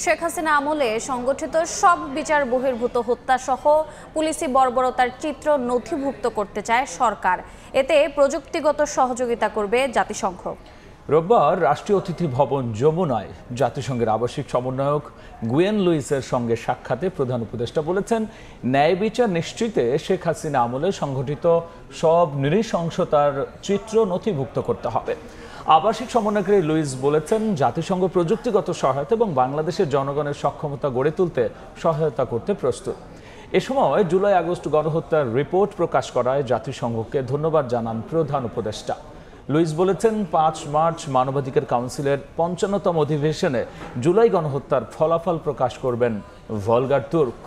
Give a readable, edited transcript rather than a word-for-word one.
শেখ হাসিনা আমলে সংগঠিত সব বিচার বহির্ভূত হত্যাসহ পুলিশি বর্বরতার চিত্র নথিভুক্ত করতে চায় সরকার। এতে প্রযুক্তিগত সহযোগিতা করবে জাতিসংঘ। রোববার রাষ্ট্রীয় অতিথি ভবন যমুনায় জাতিসংঘের আবাসিক সমন্বয়ক গুয়েন লুইসের সঙ্গে সাক্ষাতে প্রধান উপদেষ্টা বলেছেন, ন্যায় বিচার নিশ্চিতে শেখ হাসিনা আমলে সংঘটিত সব নৃশংসতার চিত্র নথিভুক্ত করতে হবে। আবাসিক সমন্বয়কারী লুইস বলেছেন, জাতিসংঘ প্রযুক্তিগত সহায়তা এবং বাংলাদেশের জনগণের সক্ষমতা গড়ে তুলতে সহায়তা করতে প্রস্তুত। এ সময় জুলাই আগস্ট গণহত্যার রিপোর্ট প্রকাশ করায় জাতিসংঘকে ধন্যবাদ জানান প্রধান উপদেষ্টা। লুইস বলেছেন, 5 মার্চ মানবাধিকার কাউন্সিলের 55তম অধিবেশনে জুলাই গণহত্যার ফলাফল প্রকাশ করবেন ভলগার তুর্ক।